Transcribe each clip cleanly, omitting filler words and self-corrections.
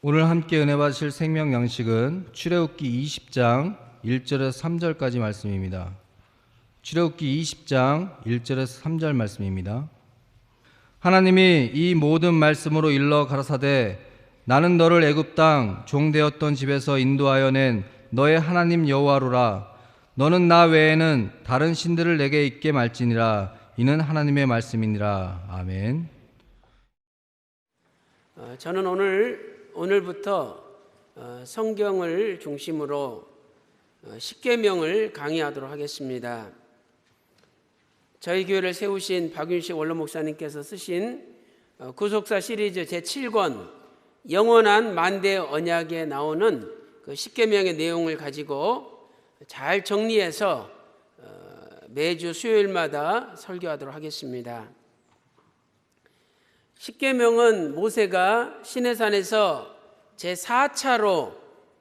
오늘 함께 은혜 받으실 생명 양식은 출애굽기 20장 1절에서 3절까지 말씀입니다. 출애굽기 20장 1절에서 3절 말씀입니다. 하나님이 이 모든 말씀으로 일러 가라사대 나는 너를 애굽 땅 종되었던 집에서 인도하여 낸 너의 하나님 여호와로라. 너는 나 외에는 다른 신들을 내게 있게 말지니라. 이는 하나님의 말씀이니라. 아멘. 저는 오늘부터 성경을 중심으로 십계명을 강의하도록 하겠습니다. 저희 교회를 세우신 박윤식 원로 목사님께서 쓰신 구속사 시리즈 제7권 영원한 만대 언약에 나오는 그 십계명의 내용을 가지고 잘 정리해서 매주 수요일마다 설교하도록 하겠습니다. 십계명은 모세가 시내산에서 제4차로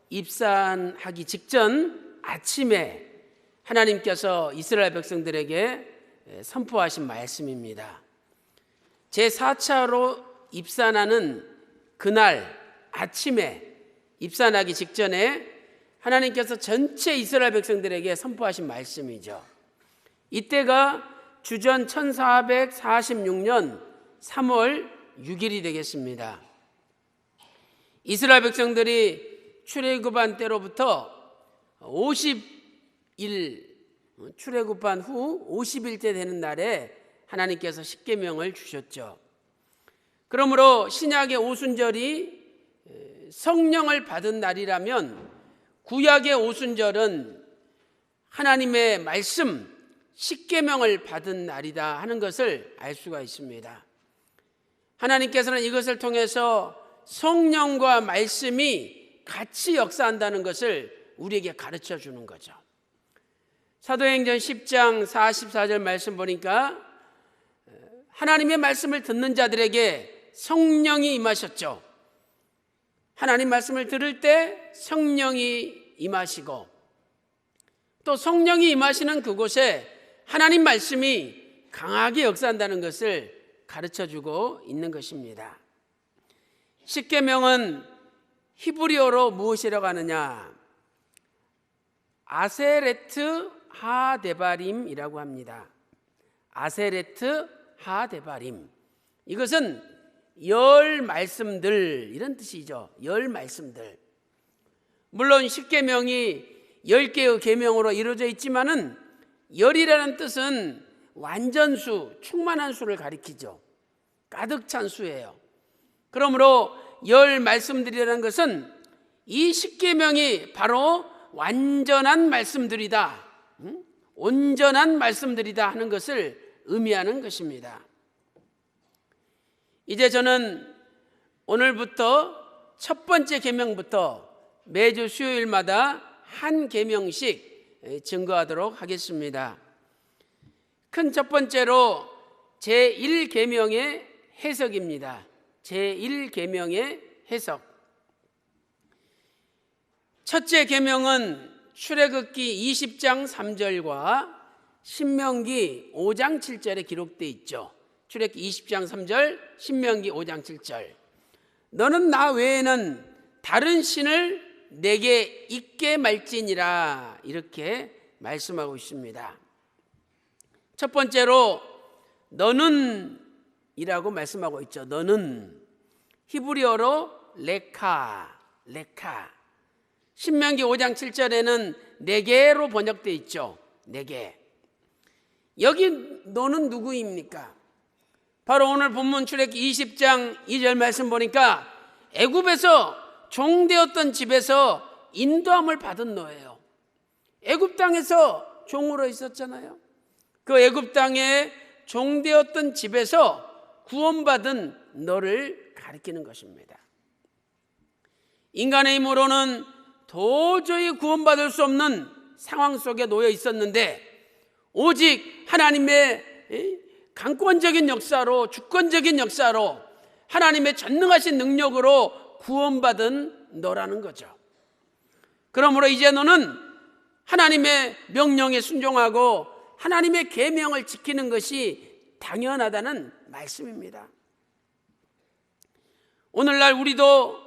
입산하기 직전 아침에 하나님께서 이스라엘 백성들에게 선포하신 말씀입니다. 제4차로 입산하는 그날 아침에 입산하기 직전에 하나님께서 전체 이스라엘 백성들에게 선포하신 말씀이죠. 이때가 주전 1446년 3월 6일이 되겠습니다. 이스라엘 백성들이 출애굽한 때로부터 50일, 출애굽한 후 50일째 되는 날에 하나님께서 십계명을 주셨죠. 그러므로 신약의 오순절이 성령을 받은 날이라면 구약의 오순절은 하나님의 말씀 십계명을 받은 날이다 하는 것을 알 수가 있습니다. 하나님께서는 이것을 통해서 성령과 말씀이 같이 역사한다는 것을 우리에게 가르쳐 주는 거죠. 사도행전 10장 44절 말씀 보니까 하나님의 말씀을 듣는 자들에게 성령이 임하셨죠. 하나님 말씀을 들을 때 성령이 임하시고 또 성령이 임하시는 그곳에 하나님 말씀이 강하게 역사한다는 것을 가르쳐주고 있는 것입니다. 십계명은 히브리어로 무엇이라고 하느냐? 아세레트 하데바림이라고 합니다. 아세레트 하데바림. 이것은 열 말씀들 이런 뜻이죠. 열 말씀들. 물론 십계명이 10개의 계명으로 이루어져 있지만은 열이라는 뜻은 완전수, 충만한 수를 가리키죠. 가득 찬 수예요. 그러므로 열 말씀들이라는 것은 이 십계명이 바로 완전한 말씀들이다, 온전한 말씀들이다 하는 것을 의미하는 것입니다. 이제 저는 오늘부터 첫 번째 계명부터 매주 수요일마다 한 계명씩 증거하도록 하겠습니다. 큰 첫 번째로 제1계명의 해석입니다. 제1계명의 해석. 첫째 계명은 출애굽기 20장 3절과 신명기 5장 7절에 기록되어 있죠. 출애굽기 20장 3절, 신명기 5장 7절. 너는 나 외에는 다른 신을 내게 있게 말지니라, 이렇게 말씀하고 있습니다. 첫 번째로 너는 이라고 말씀하고 있죠. 너는 히브리어로 레카. 신명기 5장 7절에는 내게로 번역되어 있죠. 내게. 여기 너는 누구입니까? 바로 오늘 본문 출애굽기 20장 2절 말씀 보니까 애굽에서 종되었던 집에서 인도함을 받은 너예요. 애굽 땅에서 종으로 있었잖아요. 그 애굽 땅에 종되었던 집에서 구원받은 너를 가리키는 것입니다. 인간의 힘으로는 도저히 구원받을 수 없는 상황 속에 놓여 있었는데 오직 하나님의 강권적인 역사로, 주권적인 역사로, 하나님의 전능하신 능력으로 구원받은 너라는 거죠. 그러므로 이제 너는 하나님의 명령에 순종하고 하나님의 계명을 지키는 것이 당연하다는 말씀입니다. 오늘날 우리도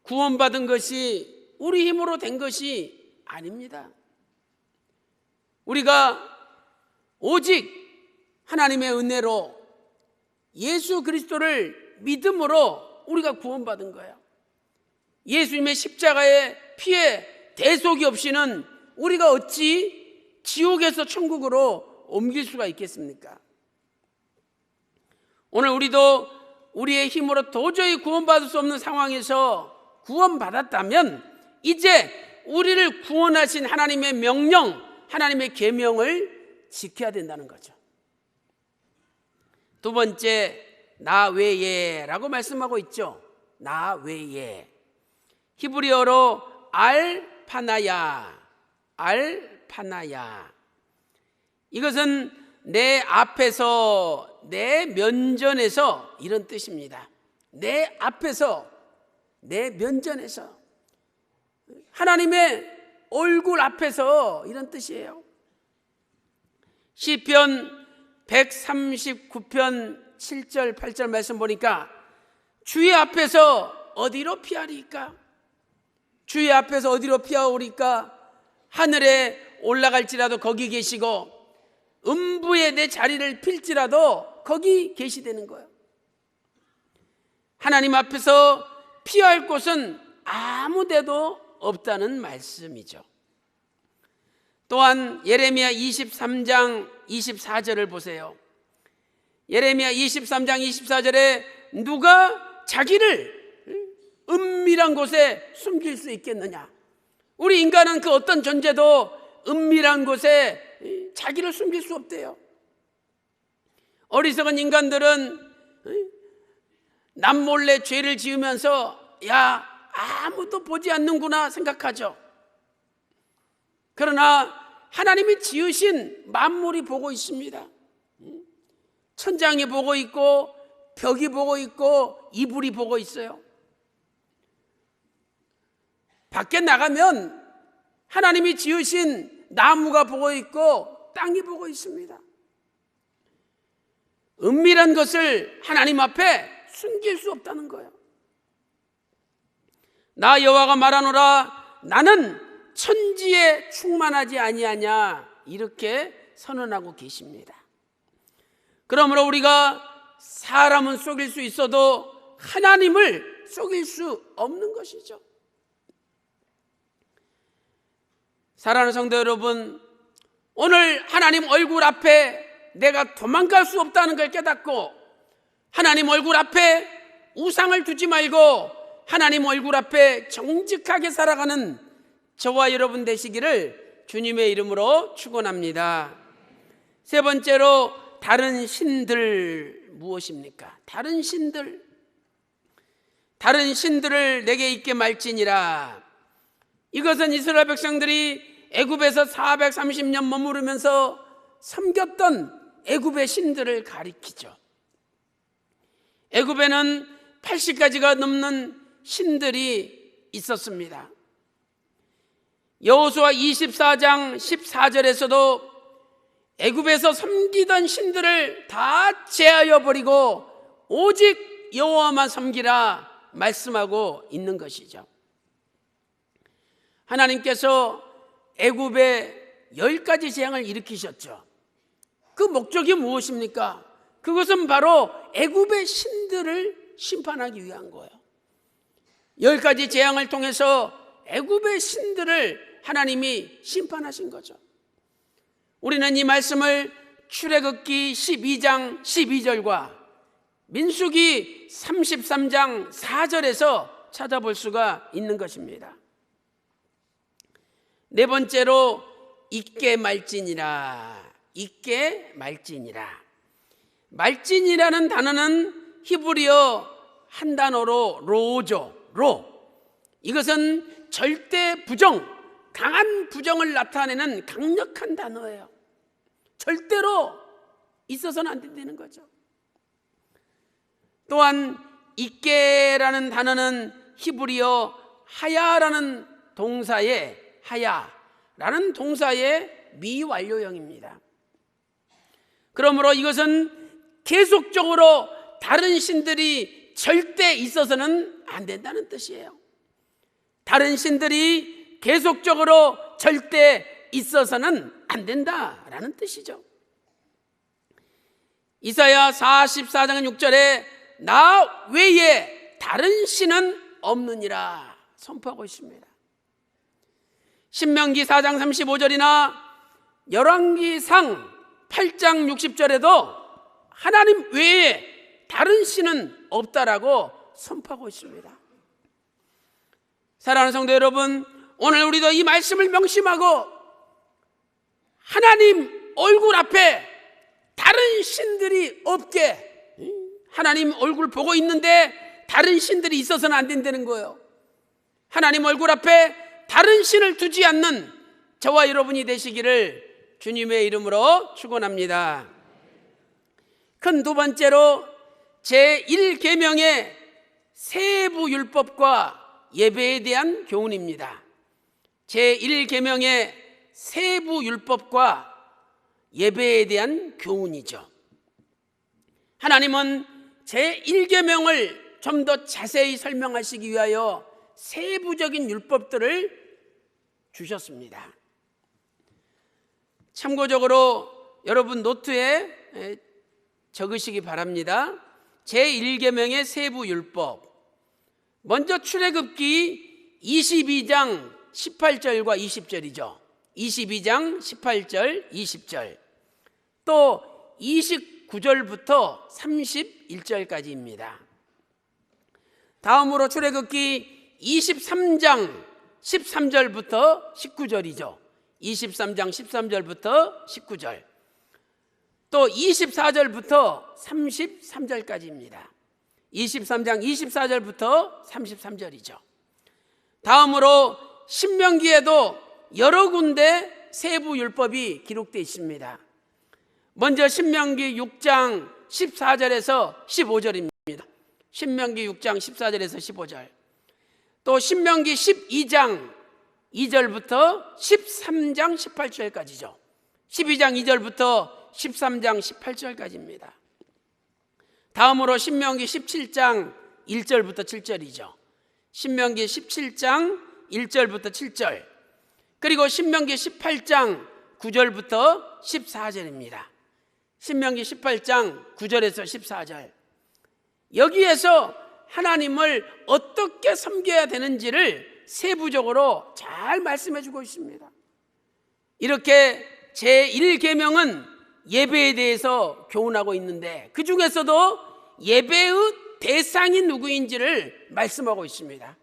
구원받은 것이 우리 힘으로 된 것이 아닙니다. 우리가 오직 하나님의 은혜로 예수 그리스도를 믿음으로 우리가 구원받은 거예요. 예수님의 십자가의 피에 대속이 없이는 우리가 어찌 지옥에서 천국으로 옮길 수가 있겠습니까? 오늘 우리도 우리의 힘으로 도저히 구원받을 수 없는 상황에서 구원받았다면 이제 우리를 구원하신 하나님의 명령, 하나님의 계명을 지켜야 된다는 거죠. 두 번째, 나 외에라고 말씀하고 있죠. 나 외에. 히브리어로 알파나야. 이것은 내 앞에서, 내 면전에서 이런 뜻입니다. 내 앞에서, 내 면전에서, 하나님의 얼굴 앞에서 이런 뜻이에요. 시편 139편 7절 8절 말씀 보니까 주의 앞에서 어디로 피하리까? 주의 앞에서 어디로 피하오리까? 하늘에 올라갈지라도 거기 계시고 음부에 내 자리를 필지라도 거기 계시다는 거예요. 하나님 앞에서 피할 곳은 아무 데도 없다는 말씀이죠. 또한 예레미야 23장 24절을 보세요. 예레미야 23장 24절에 누가 자기를 은밀한 곳에 숨길 수 있겠느냐? 우리 인간은 그 어떤 존재도 은밀한 곳에 자기를 숨길 수 없대요. 어리석은 인간들은 남몰래 죄를 지으면서 야, 아무도 보지 않는구나 생각하죠. 그러나 하나님이 지으신 만물이 보고 있습니다. 천장이 보고 있고 벽이 보고 있고 이불이 보고 있어요. 밖에 나가면 하나님이 지으신 나무가 보고 있고 땅이 보고 있습니다. 은밀한 것을 하나님 앞에 숨길 수 없다는 거예요. 나 여호와가 말하노라 나는 천지에 충만하지 아니하냐 이렇게 선언하고 계십니다. 그러므로 우리가 사람은 속일 수 있어도 하나님을 속일 수 없는 것이죠. 사랑하는 성도 여러분, 오늘 하나님 얼굴 앞에 내가 도망갈 수 없다는 걸 깨닫고 하나님 얼굴 앞에 우상을 두지 말고 하나님 얼굴 앞에 정직하게 살아가는 저와 여러분 되시기를 주님의 이름으로 축원합니다. 세 번째로 다른 신들 무엇입니까? 다른 신들을 내게 있게 말지니라. 이것은 이스라엘 백성들이 애굽에서 430년 머무르면서 섬겼던 애굽의 신들을 가리키죠. 애굽에는 80가지가 넘는 신들이 있었습니다. 여호수아 24장 14절에서도 애굽에서 섬기던 신들을 다 제하여 버리고 오직 여호와만 섬기라 말씀하고 있는 것이죠. 하나님께서 애굽에 10가지 재앙을 일으키셨죠. 그 목적이 무엇입니까? 그것은 바로 애굽의 신들을 심판하기 위한 거예요. 10가지 재앙을 통해서 애굽의 신들을 하나님이 심판하신 거죠. 우리는 이 말씀을 출애굽기 12장 12절과 민수기 33장 4절에서 찾아볼 수가 있는 것입니다. 네 번째로 있게 말지니라. 말진이라는 단어는 히브리어 한 단어로 로죠. 이것은 절대 부정, 강한 부정을 나타내는 강력한 단어예요. 절대로 있어서는 안 된다는 거죠. 또한 있게라는 단어는 히브리어 하야라는 동사의 미완료형입니다. 그러므로 이것은 계속적으로 다른 신들이 절대 있어서는 안 된다는 뜻이에요. 다른 신들이 계속적으로 절대 있어서는 안 된다라는 뜻이죠. 이사야 44장 6절에 나 외에 다른 신은 없느니라 선포하고 있습니다. 신명기 4장 35절이나 열왕기상 8장 60절에도 하나님 외에 다른 신은 없다라고 선포하고 있습니다. 사랑하는 성도 여러분, 오늘 우리도 이 말씀을 명심하고 하나님 얼굴 앞에 다른 신들이 없게, 하나님 얼굴 보고 있는데 다른 신들이 있어서는 안 된다는 거예요. 하나님 얼굴 앞에 다른 신을 두지 않는 저와 여러분이 되시기를 주님의 이름으로 축원합니다. 큰 두 번째로 제1계명의 세부율법과 예배에 대한 교훈입니다. 제1계명의 세부율법과 예배에 대한 교훈이죠. 하나님은 제1계명을 좀 더 자세히 설명하시기 위하여 세부적인 율법들을 주셨습니다. 참고적으로 여러분 노트에 적으시기 바랍니다. 제1계명의 세부율법. 먼저 출애굽기 22장 18절과 20절이죠. 22장 18절, 20절. 또 29절부터 31절까지입니다. 다음으로 출애굽기 23장 13절부터 19절이죠. 23장 13절부터 19절. 또 24절부터 33절까지입니다. 23장 24절부터 33절이죠. 다음으로 신명기에도 여러 군데 세부율법이 기록되어 있습니다. 먼저 신명기 6장 14절에서 15절입니다. 신명기 6장 14절에서 15절. 또 신명기 12장 2절부터 13장 18절까지죠. 12장 2절부터 13장 18절까지입니다. 다음으로 신명기 17장 1절부터 7절이죠. 신명기 17장 1절부터 7절. 그리고 신명기 18장 9절부터 14절입니다. 신명기 18장 9절에서 14절. 여기에서 하나님을 어떻게 섬겨야 되는지를 세부적으로 잘 말씀해 주고 있습니다. 이렇게 제1계명은 예배에 대해서 교훈하고 있는데 그 중에서도 예배의 대상이 누구인지를 말씀하고 있습니다.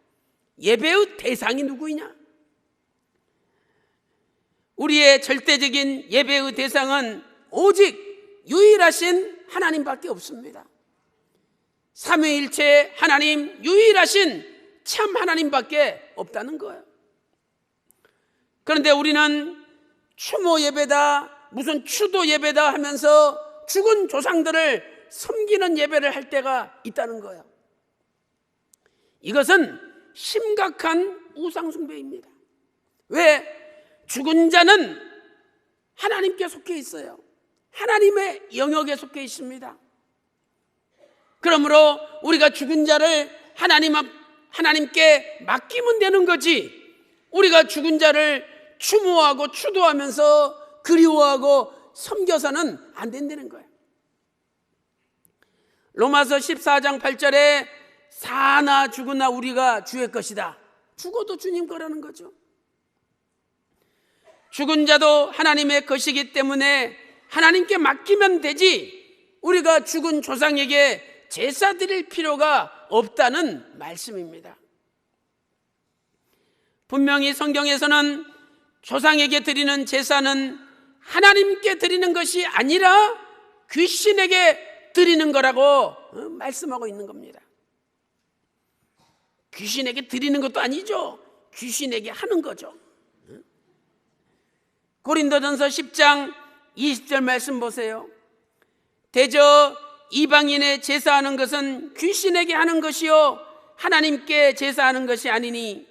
예배의 대상이 누구이냐? 우리의 절대적인 예배의 대상은 오직 유일하신 하나님밖에 없습니다. 삼위일체 하나님, 유일하신 참 하나님밖에 없다는 거예요. 그런데 우리는 추모 예배다, 무슨 추도 예배다 하면서 죽은 조상들을 섬기는 예배를 할 때가 있다는 거예요. 이것은 심각한 우상숭배입니다. 왜? 죽은 자는 하나님께 속해 있어요. 하나님의 영역에 속해 있습니다. 그러므로 우리가 죽은 자를 하나님께 맡기면 되는 거지, 우리가 죽은 자를 추모하고 추도하면서 그리워하고 섬겨서는 안 된다는 거예요. 로마서 14장 8절에 사나 죽으나 우리가 주의 것이다. 죽어도 주님 거라는 거죠. 죽은 자도 하나님의 것이기 때문에 하나님께 맡기면 되지, 우리가 죽은 조상에게 제사 드릴 필요가 없다는 말씀입니다. 분명히 성경에서는 조상에게 드리는 제사는 하나님께 드리는 것이 아니라 귀신에게 드리는 거라고 말씀하고 있는 겁니다. 귀신에게 드리는 것도 아니죠. 귀신에게 하는 거죠. 고린도전서 10장 20절 말씀 보세요. 대저 이방인의 제사하는 것은 귀신에게 하는 것이요 하나님께 제사하는 것이 아니니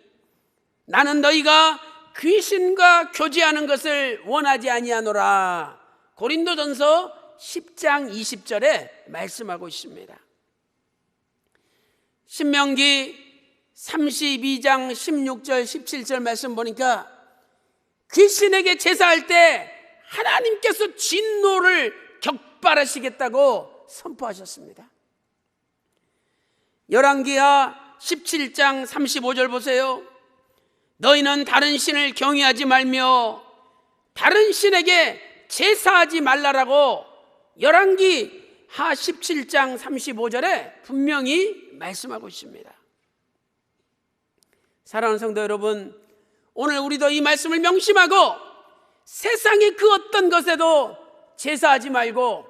나는 너희가 귀신과 교제하는 것을 원하지 아니하노라. 고린도전서 10장 20절에 말씀하고 있습니다. 신명기 32장 16절 17절 말씀 보니까 귀신에게 제사할 때 하나님께서 진노를 격발하시겠다고 선포하셨습니다. 열왕기하 17장 35절 보세요. 너희는 다른 신을 경외하지 말며 다른 신에게 제사하지 말라라고 열왕기하 17장 35절에 분명히 말씀하고 있습니다. 사랑하는 성도 여러분, 오늘 우리도 이 말씀을 명심하고 세상의 그 어떤 것에도 제사하지 말고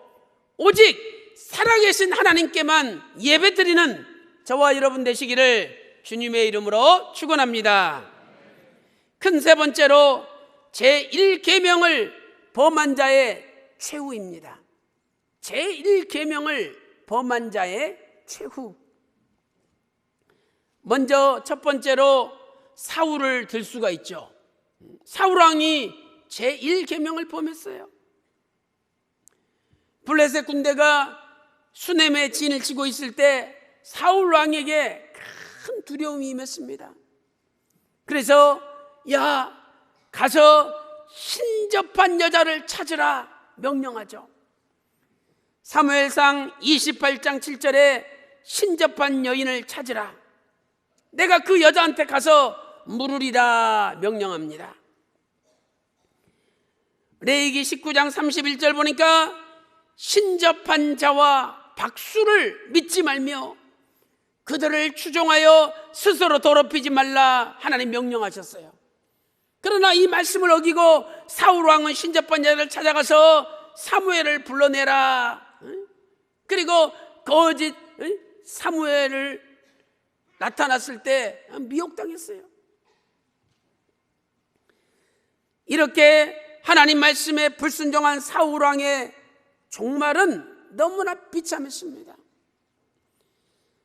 오직 살아계신 하나님께만 예배드리는 저와 여러분 되시기를 주님의 이름으로 축원합니다. 큰 세 번째로 제1계명을 범한 자의 최후입니다. 제1계명을 범한 자의 최후. 먼저 첫 번째로 사울을 들 수가 있죠. 사울 왕이 제1계명을 범했어요. 블레셋 군대가 수넴에 진을 치고 있을 때 사울 왕에게 큰 두려움이 임했습니다. 그래서 야, 가서 신접한 여자를 찾으라 명령하죠. 사무엘상 28장 7절에 신접한 여인을 찾으라, 내가 그 여자한테 가서 물으리라 명령합니다. 레위기 19장 31절 보니까 신접한 자와 박수를 믿지 말며 그들을 추종하여 스스로 더럽히지 말라 하나님 명령하셨어요. 그러나 이 말씀을 어기고 사울 왕은 신접한 자를 찾아가서 사무엘을 불러내라, 그리고 거짓 사무엘을 나타났을 때 미혹당했어요. 이렇게 하나님 말씀에 불순종한 사울 왕의 종말은 너무나 비참했습니다.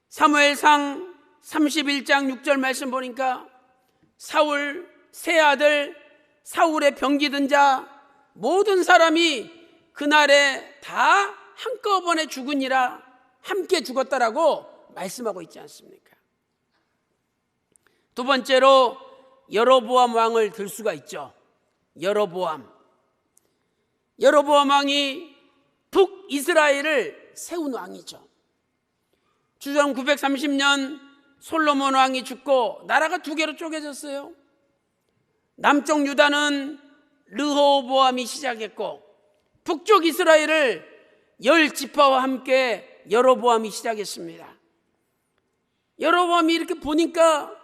사무엘상 31장 6절 말씀 보니까 사울 세 아들 사울의 병기든 자 모든 사람이 그날에 다 한꺼번에 죽으니라 함께 죽었다라고 말씀하고 있지 않습니까? 두 번째로 여로보암 왕을 들 수가 있죠. 여로보암 왕이 북이스라엘을 세운 왕이죠. 주전 930년 솔로몬 왕이 죽고 나라가 두 개로 쪼개졌어요. 남쪽 유다는 르호보암이 시작했고 북쪽 이스라엘을 10지파와 함께 여로보암이 시작했습니다. 여로보암이 이렇게 보니까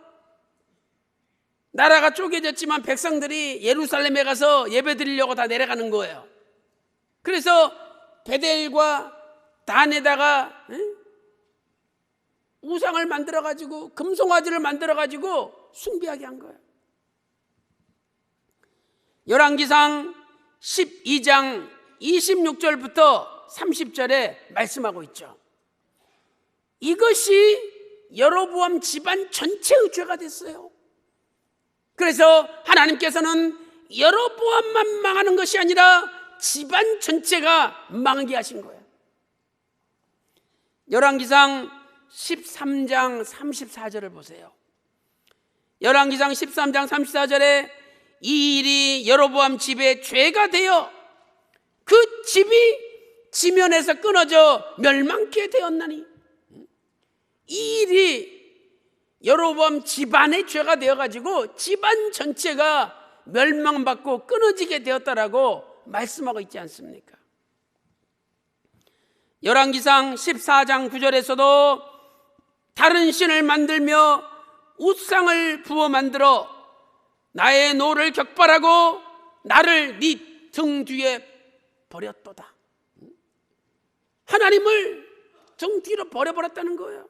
나라가 쪼개졌지만 백성들이 예루살렘에 가서 예배 드리려고 다 내려가는 거예요. 그래서 베델과 단에다가 우상을 만들어가지고 금송아지를 만들어가지고 숭배하게 한 거예요. 열왕기상 12장 26절부터 30절에 말씀하고 있죠. 이것이 여로보암 집안 전체의 죄가 됐어요. 그래서 하나님께서는 여로보암만 망하는 것이 아니라 집안 전체가 망하게 하신 거예요. 열왕기상 13장 34절을 보세요. 열왕기상 13장 34절에 이 일이 여로보암 집에 죄가 되어 그 집이 지면에서 끊어져 멸망케 되었나니, 이 일이 여로보암 집안의 죄가 되어가지고 집안 전체가 멸망받고 끊어지게 되었다라고 말씀하고 있지 않습니까? 열왕기상 14장 9절에서도 다른 신을 만들며 우상을 부어 만들어 나의 노를 격발하고 나를 네 등 뒤에 버렸도다. 하나님을 등 뒤로 버려버렸다는 거예요.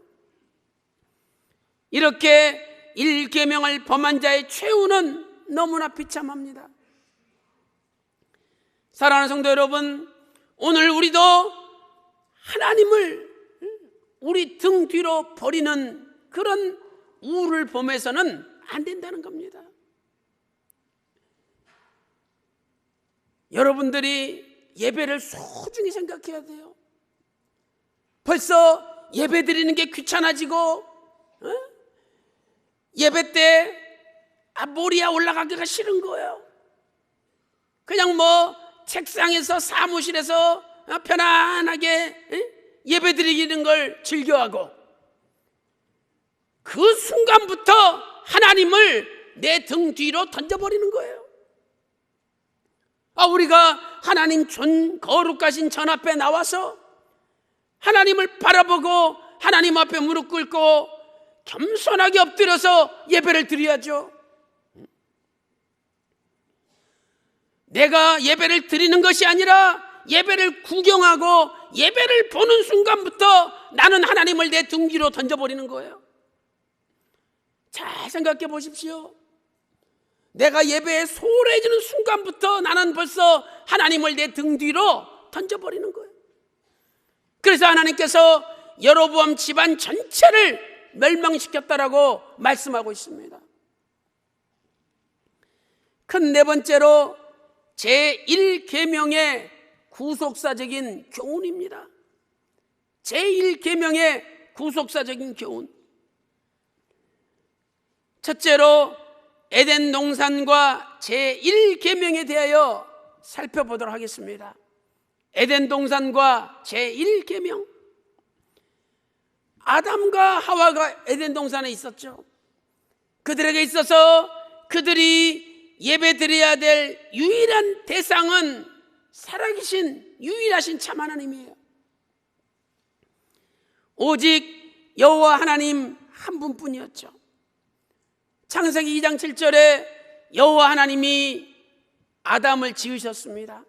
이렇게 1계명을 범한 자의 최후는 너무나 비참합니다. 사랑하는 성도 여러분, 오늘 우리도 하나님을 우리 등 뒤로 버리는 그런 우를 범해서는 안 된다는 겁니다. 여러분들이 예배를 소중히 생각해야 돼요. 벌써 예배 드리는 게 귀찮아지고 예배 때 모리아 올라가기가 싫은 거예요. 그냥 책상에서 사무실에서 편안하게 예배 드리는 걸 즐겨하고, 그 순간부터 하나님을 내 등 뒤로 던져버리는 거예요. 우리가 하나님 거룩하신 전 앞에 나와서 하나님을 바라보고 하나님 앞에 무릎 꿇고 겸손하게 엎드려서 예배를 드려야죠. 내가 예배를 드리는 것이 아니라 예배를 구경하고 예배를 보는 순간부터 나는 하나님을 내 등 뒤로 던져버리는 거예요. 잘 생각해 보십시오. 내가 예배에 소홀해지는 순간부터 나는 벌써 하나님을 내 등 뒤로 던져버리는 거예요. 그래서 하나님께서 여로보암 집안 전체를 멸망시켰다라고 말씀하고 있습니다. 큰 네 번째로 제1계명의 구속사적인 교훈입니다. 제1계명의 구속사적인 교훈. 첫째로 에덴 동산과 제1계명에 대하여 살펴보도록 하겠습니다. 에덴 동산과 제1계명. 아담과 하와가 에덴 동산에 있었죠. 그들에게 있어서 그들이 예배 드려야 될 유일한 대상은 살아계신 유일하신 참 하나님이에요. 오직 여호와 하나님 한 분뿐이었죠. 창세기 2장 7절에 여호와 하나님이 아담을 지으셨습니다.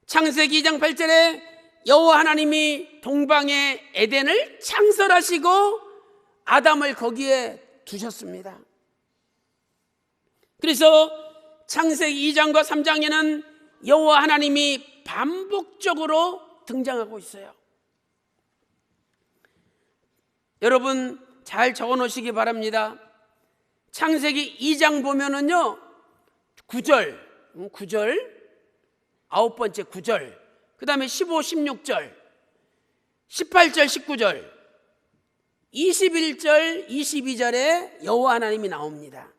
창세기 2장 8절에 여호와 하나님이 동방의 에덴을 창설하시고 아담을 거기에 두셨습니다. 그래서 창세기 2장과 3장에는 여호와 하나님이 반복적으로 등장하고 있어요. 여러분 잘 적어 놓으시기 바랍니다. 창세기 2장 보면은요, 9절, 9번째 9절, 그 다음에 15, 16절, 18절, 19절, 21절, 22절에 여호와 하나님이 나옵니다.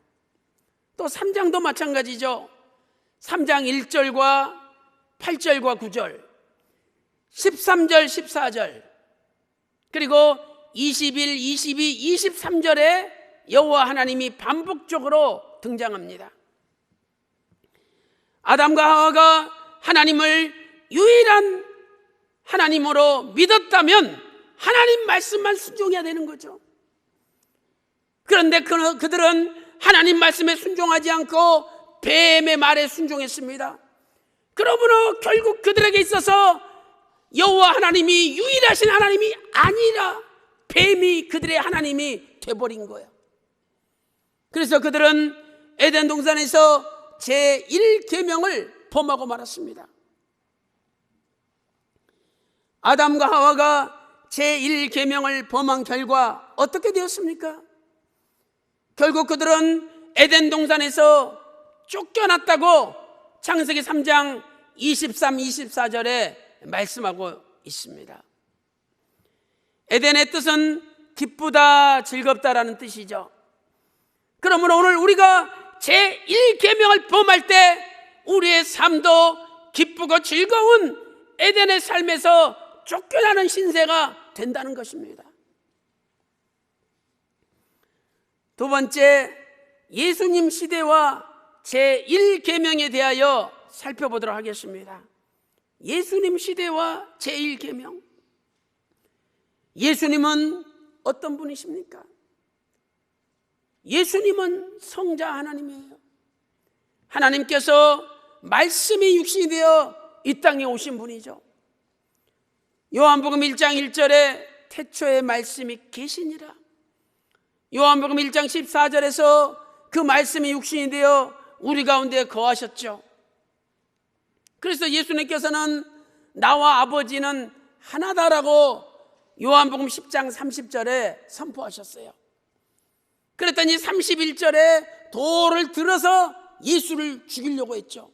또 3장도 마찬가지죠. 3장 1절과 8절과 9절, 13절, 14절, 그리고 21, 22, 23절에 여호와 하나님이 반복적으로 등장합니다. 아담과 하와가 하나님을 유일한 하나님으로 믿었다면 하나님 말씀만 순종해야 되는 거죠. 그런데 그들은 하나님 말씀에 순종하지 않고 뱀의 말에 순종했습니다. 그러므로 결국 그들에게 있어서 여호와 하나님이 유일하신 하나님이 아니라 뱀이 그들의 하나님이 돼버린 거예요. 그래서 그들은 에덴 동산에서 제1계명을 범하고 말았습니다. 아담과 하와가 제1계명을 범한 결과 어떻게 되었습니까? 결국 그들은 에덴 동산에서 쫓겨났다고 창세기 3장 23, 24절에 말씀하고 있습니다. 에덴의 뜻은 기쁘다, 즐겁다라는 뜻이죠. 그러므로 오늘 우리가 제1계명을 범할 때 우리의 삶도 기쁘고 즐거운 에덴의 삶에서 쫓겨나는 신세가 된다는 것입니다. 두 번째, 예수님 시대와 제1계명에 대하여 살펴보도록 하겠습니다. 예수님 시대와 제1계명. 예수님은 어떤 분이십니까? 예수님은 성자 하나님이에요. 하나님께서 말씀이 육신이 되어 이 땅에 오신 분이죠. 요한복음 1장 1절에 태초에 말씀이 계시니라. 요한복음 1장 14절에서 그 말씀이 육신이 되어 우리 가운데 거하셨죠. 그래서 예수님께서는 나와 아버지는 하나다라고 요한복음 10장 30절에 선포하셨어요. 그랬더니 31절에 돌을 들어서 예수를 죽이려고 했죠.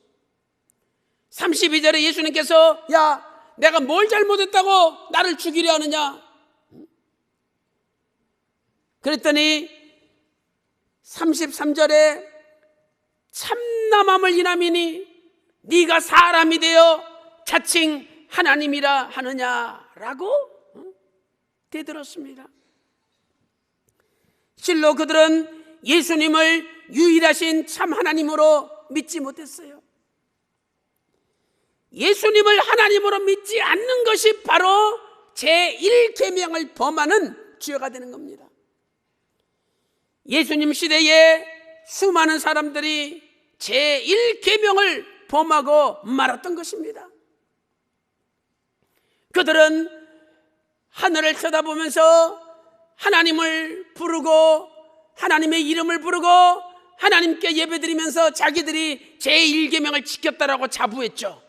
32절에 예수님께서 야, 내가 뭘 잘못했다고 나를 죽이려 하느냐? 그랬더니 33절에 참남함을 인함이니 네가 사람이 되어 자칭 하나님이라 하느냐라고 대들었습니다. 실로 그들은 예수님을 유일하신 참 하나님으로 믿지 못했어요. 예수님을 하나님으로 믿지 않는 것이 바로 제1계명을 범하는 죄가 되는 겁니다. 예수님 시대에 수많은 사람들이 제1계명을 범하고 말았던 것입니다. 그들은 하늘을 쳐다보면서 하나님을 부르고 하나님의 이름을 부르고 하나님께 예배드리면서 자기들이 제1계명을 지켰다라고 자부했죠.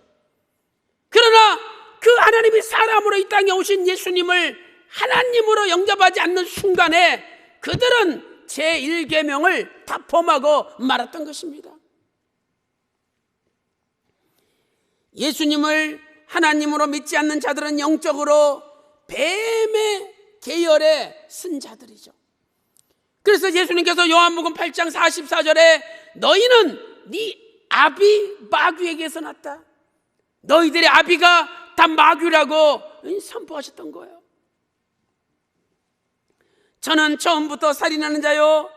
그러나 그 하나님이 사람으로 이 땅에 오신 예수님을 하나님으로 영접하지 않는 순간에 그들은 제1계명을 다 범하고 말았던 것입니다. 예수님을 하나님으로 믿지 않는 자들은 영적으로 뱀의 계열에 쓴 자들이죠. 그래서 예수님께서 요한복음 8장 44절에 너희는 네 아비 마귀에게서 났다, 너희들의 아비가 다 마귀라고 선포하셨던 거예요. 저는 처음부터 살인하는 자요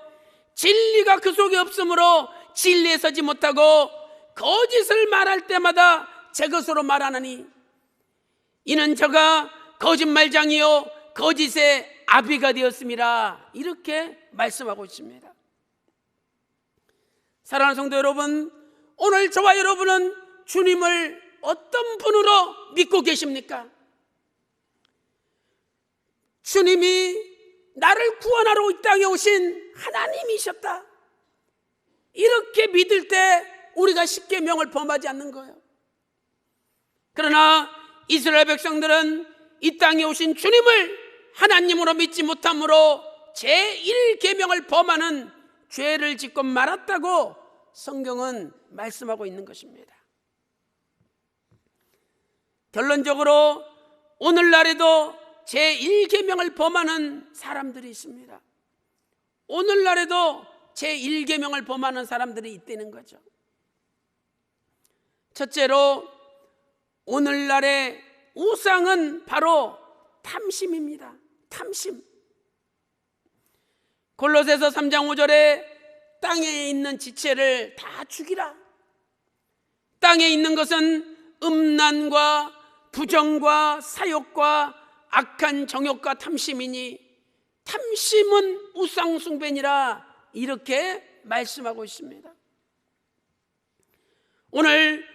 진리가 그 속에 없으므로 진리에 서지 못하고 거짓을 말할 때마다 제 것으로 말하느니 이는 저가 거짓말장이요 거짓의 아비가 되었음이라, 이렇게 말씀하고 있습니다. 사랑하는 성도 여러분, 오늘 저와 여러분은 주님을 어떤 분으로 믿고 계십니까? 주님이 나를 구원하러 이 땅에 오신 하나님이셨다, 이렇게 믿을 때 우리가 십계명을 범하지 않는 거예요. 그러나 이스라엘 백성들은 이 땅에 오신 주님을 하나님으로 믿지 못함으로 제1계명을 범하는 죄를 짓고 말았다고 성경은 말씀하고 있는 것입니다. 결론적으로 오늘날에도 제1계명을 범하는 사람들이 있습니다. 오늘날에도 제1계명을 범하는 사람들이 있다는 거죠. 첫째로 오늘날의 우상은 바로 탐심입니다. 탐심. 골로새서 3장 5절에 땅에 있는 지체를 다 죽이라. 땅에 있는 것은 음란과 부정과 사욕과 악한 정욕과 탐심이니 탐심은 우상 숭배니라, 이렇게 말씀하고 있습니다. 오늘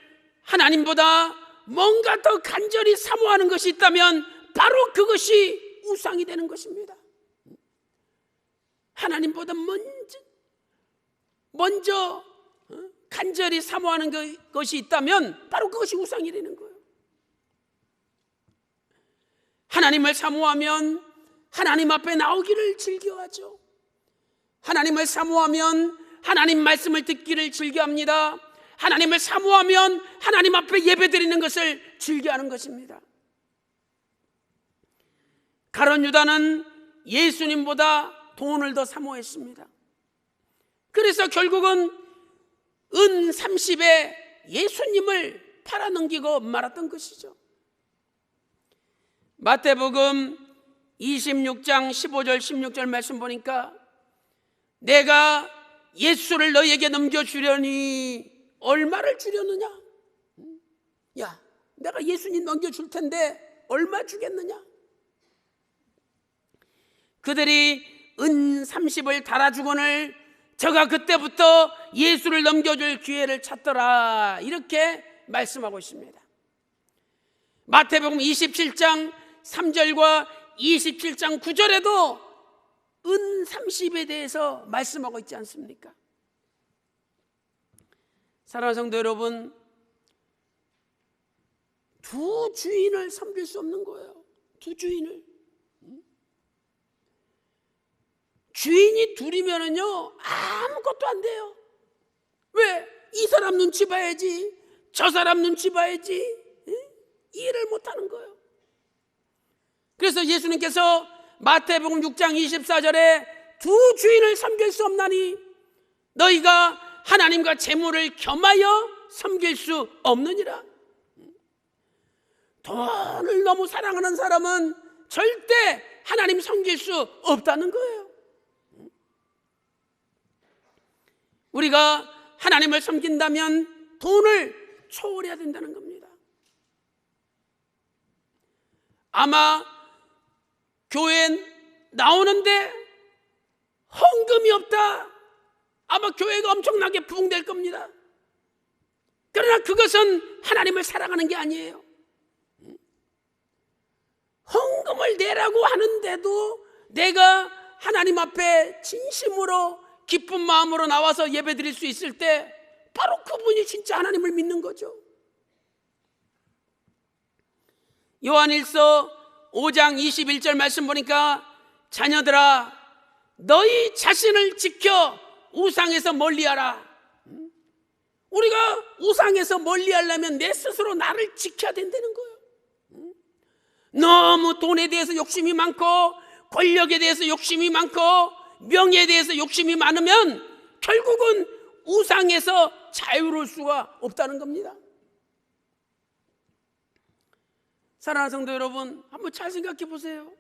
하나님보다 뭔가 더 간절히 사모하는 것이 있다면 바로 그것이 우상이 되는 것입니다. 하나님보다 먼저 간절히 사모하는 것이 있다면 바로 그것이 우상이 되는 거예요. 하나님을 사모하면 하나님 앞에 나오기를 즐겨하죠. 하나님을 사모하면 하나님 말씀을 듣기를 즐겨합니다. 하나님을 사모하면 하나님 앞에 예배드리는 것을 즐겨하는 것입니다. 가룟 유다는 예수님보다 돈을 더 사모했습니다. 그래서 결국은 은 30에 예수님을 팔아넘기고 말았던 것이죠. 마태복음 26장 15절 16절 말씀 보니까 내가 예수를 너희에게 넘겨주려니 얼마를 주려느냐? 야, 내가 예수님 넘겨줄 텐데 얼마 주겠느냐? 그들이 은 30을 달아주거늘 저가 그때부터 예수를 넘겨줄 기회를 찾더라, 이렇게 말씀하고 있습니다. 마태복음 27장 3절과 27장 9절에도 은 30에 대해서 말씀하고 있지 않습니까? 사랑하는 성도 여러분, 두 주인을 섬길 수 없는 거예요. 두 주인을. 주인이 둘이면은요 아무것도 안 돼요. 왜? 이 사람 눈치 봐야지, 저 사람 눈치 봐야지, 이해를 못하는 거예요. 그래서 예수님께서 마태복음 6장 24절에 두 주인을 섬길 수 없나니 너희가 하나님과 재물을 겸하여 섬길 수 없느니라. 돈을 너무 사랑하는 사람은 절대 하나님 섬길 수 없다는 거예요. 우리가 하나님을 섬긴다면 돈을 초월해야 된다는 겁니다. 아마 교회 나오는데 헌금이 없다, 아마 교회가 엄청나게 부흥될 겁니다. 그러나 그것은 하나님을 사랑하는 게 아니에요. 헌금을 내라고 하는데도 내가 하나님 앞에 진심으로 기쁜 마음으로 나와서 예배 드릴 수 있을 때 바로 그분이 진짜 하나님을 믿는 거죠. 요한일서 5장 21절 말씀 보니까 자녀들아 너희 자신을 지켜 우상에서 멀리하라. 우리가 우상에서 멀리하려면 내 스스로 나를 지켜야 된다는 거예요. 너무 돈에 대해서 욕심이 많고 권력에 대해서 욕심이 많고 명예에 대해서 욕심이 많으면 결국은 우상에서 자유로울 수가 없다는 겁니다. 사랑하는 성도 여러분, 한번 잘 생각해 보세요.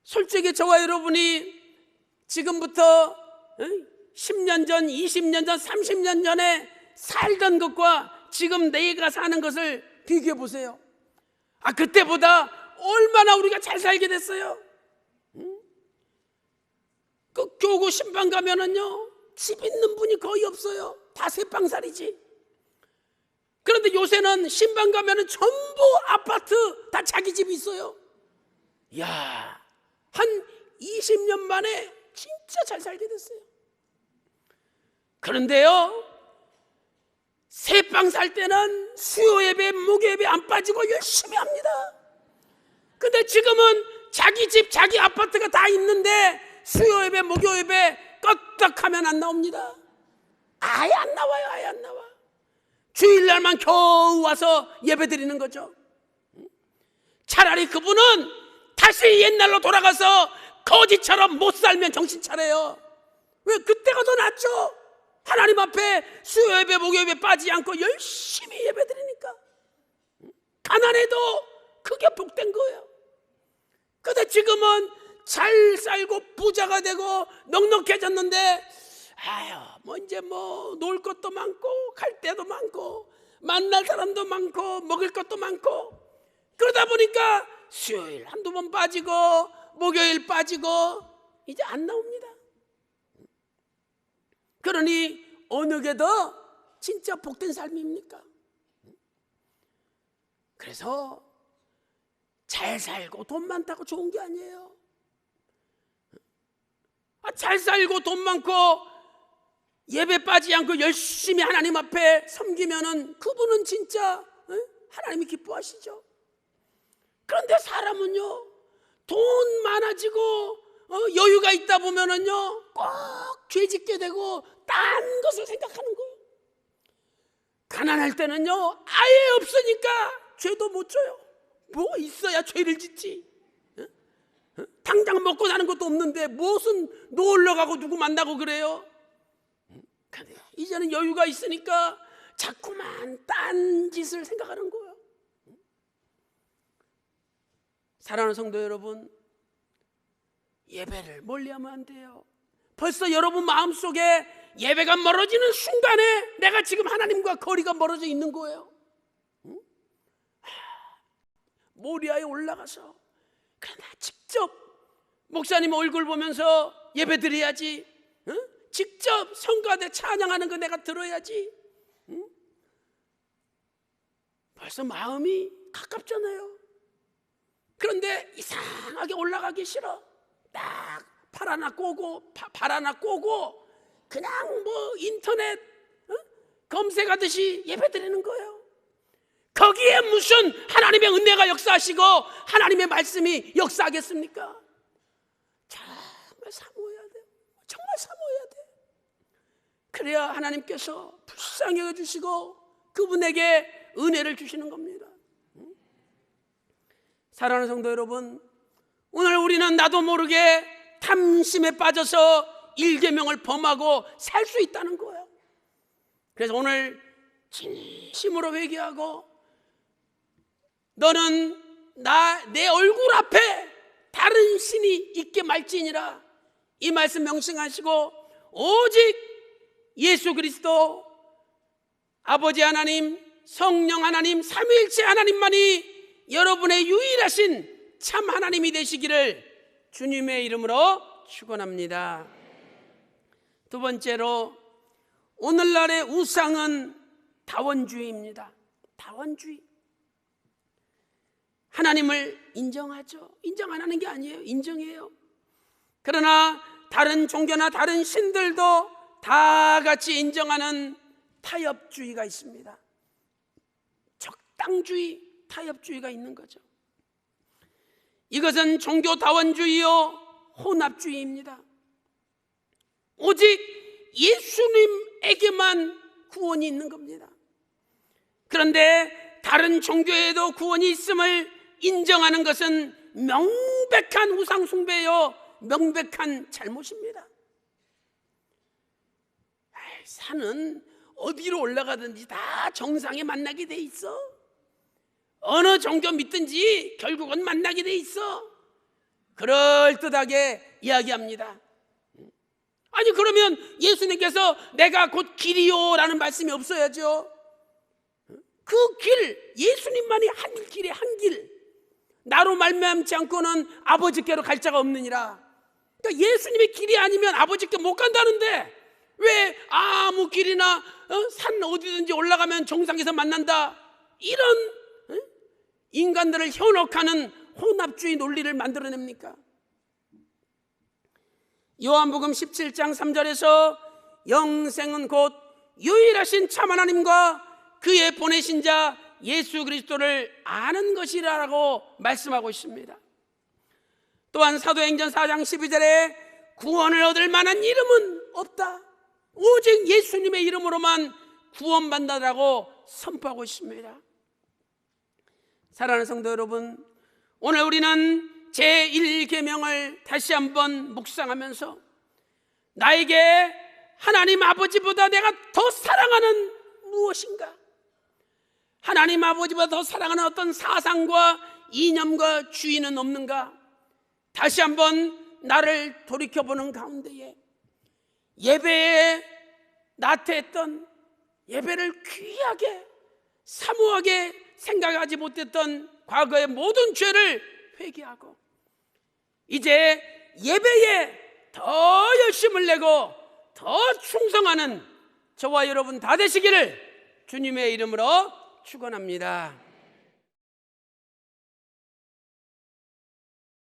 솔직히 저와 여러분이 지금부터 10년 전, 20년 전, 30년 전에 살던 것과 지금 내가 사는 것을 비교해 보세요. 그때보다 얼마나 우리가 잘 살게 됐어요. 그 교구 신방 가면은요, 집 있는 분이 거의 없어요. 다 새빵살이지. 그런데 요새는 신방 가면은 전부 아파트 다 자기 집이 있어요. 야, 한 20년 만에 진짜 잘 살게 됐어요. 그런데요, 새빵 살 때는 수요 예배, 목요 예배 안 빠지고 열심히 합니다. 근데 지금은 자기 집, 자기 아파트가 다 있는데 수요 예배, 목요 예배 껐덕하면 안 나옵니다. 아예 안 나와요. 아예 안 나와. 주일날만 겨우 와서 예배 드리는 거죠. 차라리 그분은 다시 옛날로 돌아가서 거지처럼 못 살면 정신 차려요. 왜? 그때가 더 낫죠. 하나님 앞에 수요 예배, 목요 예배 빠지지 않고 열심히 예배 드리니까. 가난해도 그게 복된 거예요. 근데 지금은 잘 살고 부자가 되고 넉넉해졌는데 뭐 이제 놀 것도 많고 갈 데도 많고 만날 사람도 많고 먹을 것도 많고 그러다 보니까 수요일 한두 번 빠지고 목요일 빠지고 이제 안 나옵니다. 그러니 어느 게 더 진짜 복된 삶입니까? 그래서 잘 살고 돈 많다고 좋은 게 아니에요. 잘 살고 돈 많고 예배 빠지지 않고 열심히 하나님 앞에 섬기면은 그분은 진짜 하나님이 기뻐하시죠. 그런데 사람은요, 돈 많아지고 여유가 있다 보면은요 꼭 죄짓게 되고 딴 것을 생각하는 거예요. 가난할 때는요 아예 없으니까 죄도 못 져요. 뭐 있어야 죄를 짓지. 당장 먹고 사는 것도 없는데 무슨 놀러 가고 누구 만나고 그래요. 근데 이제는 여유가 있으니까 자꾸만 딴 짓을 생각하는 거예요. 사랑하는 성도 여러분, 예배를 멀리하면 안 돼요. 벌써 여러분 마음속에 예배가 멀어지는 순간에 내가 지금 하나님과 거리가 멀어져 있는 거예요. 모리아에 올라가서 그러나 직접 목사님 얼굴 보면서 예배 드려야지. 직접 성가대 찬양하는 거 내가 들어야지. 벌써 마음이 가깝잖아요. 그런데 이상하게 올라가기 싫어. 딱 팔 하나 꼬고 그냥 인터넷 검색하듯이 예배 드리는 거예요. 거기에 무슨 하나님의 은혜가 역사하시고 하나님의 말씀이 역사하겠습니까? 정말 사모해야 돼요. 정말 사모해야 돼요. 그래야 하나님께서 불쌍히 여겨주시고 그분에게 은혜를 주시는 겁니다. 사랑하는 성도 여러분, 오늘 우리는 나도 모르게 탐심에 빠져서 일계명을 범하고 살 수 있다는 거예요. 그래서 오늘 진심으로 회개하고 너는 내 얼굴 앞에 다른 신이 있게 말지니라, 이 말씀 명심하시고 오직 예수 그리스도, 아버지 하나님, 성령 하나님, 삼위일체 하나님만이 여러분의 유일하신 참 하나님이 되시기를 주님의 이름으로 축원합니다. 두 번째로, 오늘날의 우상은 다원주의입니다. 다원주의. 하나님을 인정하죠. 인정 안 하는 게 아니에요. 인정해요. 그러나 다른 종교나 다른 신들도 다 같이 인정하는 타협주의가 있습니다. 적당주의, 타협주의가 있는 거죠. 이것은 종교 다원주의요 혼합주의입니다. 오직 예수님에게만 구원이 있는 겁니다. 그런데 다른 종교에도 구원이 있음을 인정하는 것은 명백한 우상숭배요, 명백한 잘못입니다. 산은 어디로 올라가든지 다 정상에 만나게 돼 있어. 어느 종교 믿든지 결국은 만나게 돼 있어. 그럴듯하게 이야기합니다. 아니, 그러면 예수님께서 내가 곧 길이요 라는 말씀이 없어야죠. 그 길, 예수님만이 한 길에 한 길, 나로 말미암지 않고는 아버지께로 갈 자가 없느니라. 그러니까 예수님의 길이 아니면 아버지께 못 간다는데 왜 아무 길이나 산 어디든지 올라가면 정상에서 만난다, 이런 인간들을 현혹하는 혼합주의 논리를 만들어냅니까? 요한복음 17장 3절에서 영생은 곧 유일하신 참 하나님과 그의 보내신 자 예수 그리스도를 아는 것이라고 말씀하고 있습니다. 또한 사도행전 4장 12절에 구원을 얻을 만한 이름은 없다, 오직 예수님의 이름으로만 구원받는다라고 선포하고 있습니다. 사랑하는 성도 여러분, 오늘 우리는 제1계명을 다시 한번 묵상하면서 나에게 하나님 아버지보다 내가 더 사랑하는 무엇인가, 하나님 아버지보다 더 사랑하는 어떤 사상과 이념과 주의는 없는가, 다시 한번 나를 돌이켜보는 가운데에 예배에 나태했던, 예배를 귀하게 사모하게 생각하지 못했던 과거의 모든 죄를 회개하고 이제 예배에 더 열심을 내고 더 충성하는 저와 여러분 다 되시기를 주님의 이름으로 축원합니다.